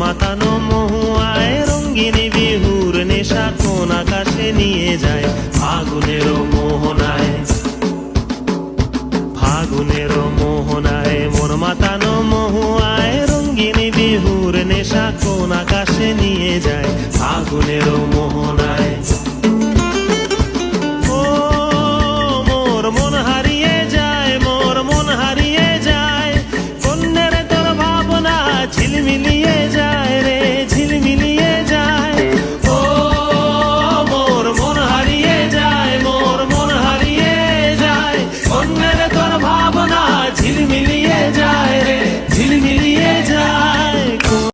মাতানো মহুয়ায় রঙ্গিনী বিহুর নেশা কোন আকাশে নিয়ে যায় ফাগুনের মোহনায়। ফাগুনের মোহনায় মোর মাতানো মহুয়ায় রঙ্গিনী বিহুর নেশা কোন আকাশে নিয়ে যায় ফাগুনের মোহনায়।